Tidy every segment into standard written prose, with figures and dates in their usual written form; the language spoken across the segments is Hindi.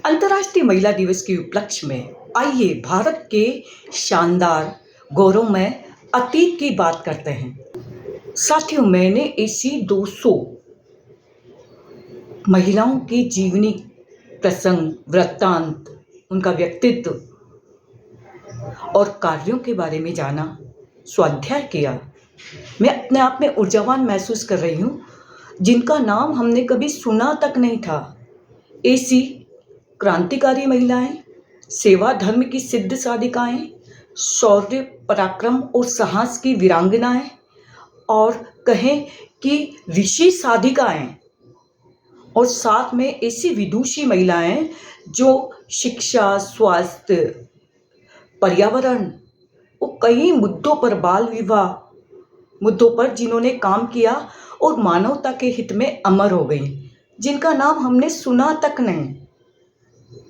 अंतर्राष्ट्रीय महिला दिवस के उपलक्ष्य में आइए भारत के शानदार गौरवमय अतीत की बात करते हैं। साथियों, मैंने ऐसी 200 महिलाओं की जीवनी, प्रसंग, वृत्तांत, उनका व्यक्तित्व और कार्यों के बारे में जाना, स्वाध्याय किया। मैं अपने आप में ऊर्जावान महसूस कर रही हूँ, जिनका नाम हमने कभी सुना तक नहीं था। ऐसी क्रांतिकारी महिलाएं, सेवा धर्म की सिद्ध साधिकाएं, शौर्य, पराक्रम और साहस की वीरांगनाएं और कहें कि ऋषि साधिकाएं, और साथ में ऐसी विदुषी महिलाएं जो शिक्षा, स्वास्थ्य, पर्यावरण और कई मुद्दों पर, बाल विवाह मुद्दों पर जिन्होंने काम किया और मानवता के हित में अमर हो गई, जिनका नाम हमने सुना तक नहीं।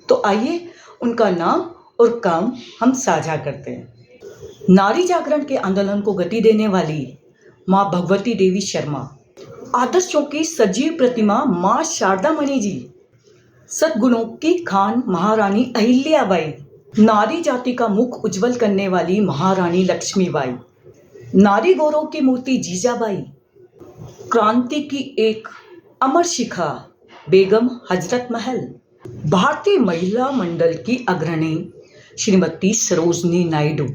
तो आइए उनका नाम और काम हम साझा करते हैं। नारी जागरण के आंदोलन को गति देने वाली माँ भगवती देवी शर्मा, आदर्शों की सजीव प्रतिमा माँ शारदा मणि जी, सद्गुणों की खान महारानी अहिल्याबाई, नारी जाति का मुख उज्जवल करने वाली महारानी लक्ष्मीबाई, नारी गौरव की मूर्ति जीजाबाई, क्रांति की एक अमर शिखा बेगम हजरत महल, भारतीय महिला मंडल की अग्रणी श्रीमती सरोजनी नायडू,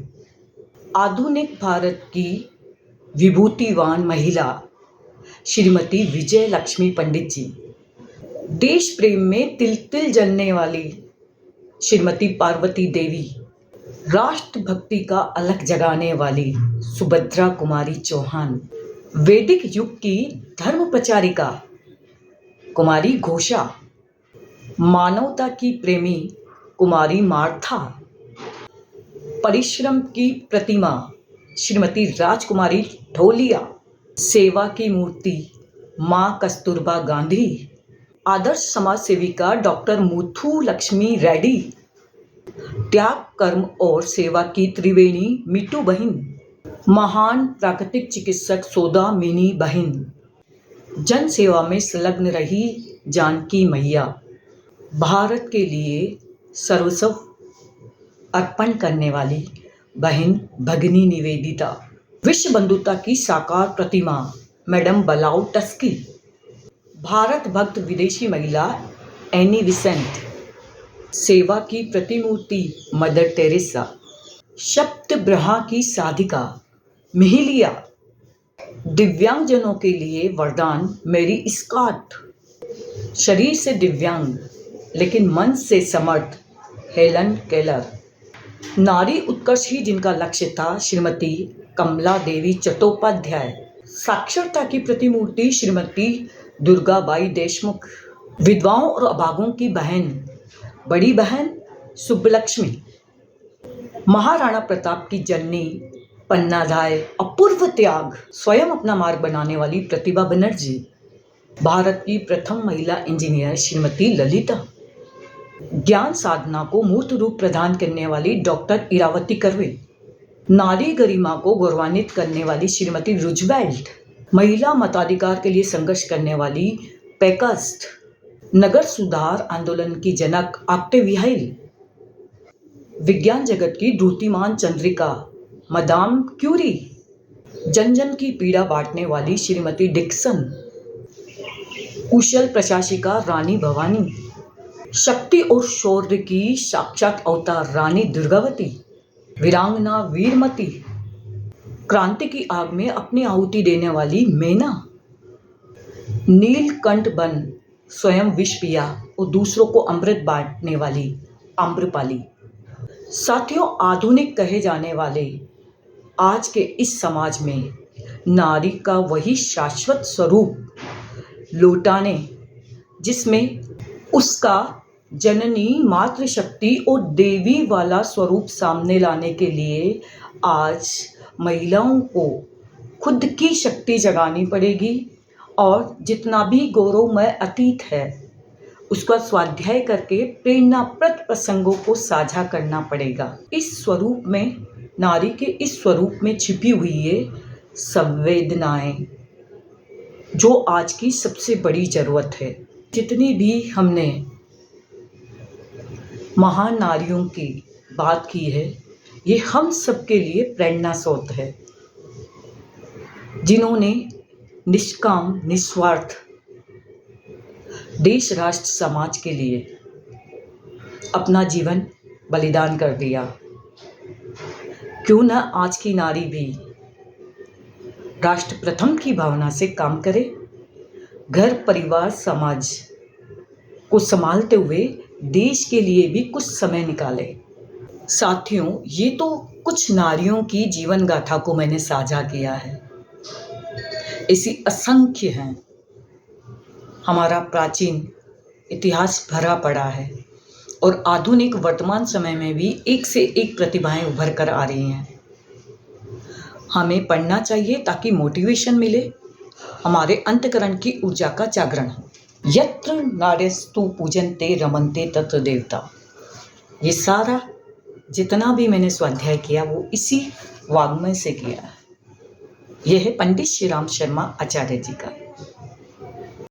आधुनिक भारत की विभूतिवान महिला श्रीमती विजय लक्ष्मी पंडित जी, देश प्रेम में तिल तिल जलने वाली श्रीमती पार्वती देवी, राष्ट्र भक्ति का अलख जगाने वाली सुभद्रा कुमारी चौहान, वैदिक युग की धर्म प्रचारिका कुमारी घोषा, मानवता की प्रेमी कुमारी मार्था, परिश्रम की प्रतिमा श्रीमती राजकुमारी ढोलिया, सेवा की मूर्ति माँ कस्तूरबा गांधी, आदर्श समाज सेविका डॉक्टर मुथु लक्ष्मी रेड्डी, त्याग, कर्म और सेवा की त्रिवेणी मीटू बहन, महान प्राकृतिक चिकित्सक सौदा मिनी बहन, जन सेवा में संलग्न रही जानकी मैया, भारत के लिए सर्वस्व अर्पण करने वाली बहन भगिनी निवेदिता, विश्व बंधुता की साकार प्रतिमा मैडम बलाउ टस्की, भारत भक्त विदेशी महिला एनी विसेंट, सेवा की प्रतिमूर्ति मदर टेरेसा, शब्द ब्रहा की साधिका मिहिलिया, दिव्यांगजनों के लिए वरदान मेरी स्कॉट, शरीर से दिव्यांग लेकिन मन से समर्थ हेलन केलर, नारी उत्कर्ष ही जिनका लक्ष्य था श्रीमती कमला देवी चट्टोपाध्याय, साक्षरता की प्रतिमूर्ति श्रीमती दुर्गाबाई देशमुख, विधवाओं और अभागों की बहन बड़ी बहन सुब्बलक्ष्मी, महाराणा प्रताप की जननी पन्नाधाय, अपूर्व त्याग, स्वयं अपना मार्ग बनाने वाली प्रतिभा बनर्जी, भारत की प्रथम महिला इंजीनियर श्रीमती ललिता, ज्ञान साधना को मूर्त रूप प्रदान करने वाली डॉक्टर इरावती कर्वे, नारी गरिमा को गौरवान्वित करने वाली श्रीमती रूजवेल्ट, महिला मताधिकार के लिए संघर्ष करने वाली पैकस्ट, नगर सुधार आंदोलन की जनक ऑक्टेवियाइल, विज्ञान जगत की द्युतिमान चंद्रिका मदाम क्यूरी, जन जन की पीड़ा बांटने वाली श्रीमती डिक्सन, कुशल प्रशासिका रानी भवानी, शक्ति और शौर्य की साक्षात अवतार रानी दुर्गावती, वीरांगना वीरमती, क्रांति की आग में अपनी आहुति देने वाली मेना, नीलकंठ बन स्वयं विष पिया और दूसरों को अमृत बांटने वाली आम्रपाली। साथियों, आधुनिक कहे जाने वाले आज के इस समाज में नारी का वही शाश्वत स्वरूप लौटाने, जिसमें उसका जननी मातृशक्ति और देवी वाला स्वरूप सामने लाने के लिए आज महिलाओं को खुद की शक्ति जगानी पड़ेगी और जितना भी गौरवमय अतीत है उसका स्वाध्याय करके प्रेरणाप्रद प्रसंगों को साझा करना पड़ेगा। इस स्वरूप में, नारी के इस स्वरूप में छिपी हुई ये संवेदनाएं जो आज की सबसे बड़ी ज़रूरत है। जितनी भी हमने महान नारियों की बात की है, ये हम सबके लिए प्रेरणा स्रोत है, जिन्होंने निष्काम निस्वार्थ देश राष्ट्र समाज के लिए अपना जीवन बलिदान कर दिया। क्यों न आज की नारी भी राष्ट्र प्रथम की भावना से काम करे, घर परिवार समाज को संभालते हुए देश के लिए भी कुछ समय निकाले। साथियों, ये तो कुछ नारियों की जीवन गाथा को मैंने साझा किया है, ऐसी असंख्य हैं। हमारा प्राचीन इतिहास भरा पड़ा है और आधुनिक वर्तमान समय में भी एक से एक प्रतिभाएं उभर कर आ रही हैं। हमें पढ़ना चाहिए ताकि मोटिवेशन मिले, हमारे अंतःकरण की ऊर्जा का जागरण हो। यत्र नार्यस्तु पूजन्ते रमन्ते तत्र देवता। ये सारा जितना भी मैंने स्वाध्याय किया वो इसी वाग्मय से किया है। यह है पंडित श्री राम शर्मा आचार्य जी का।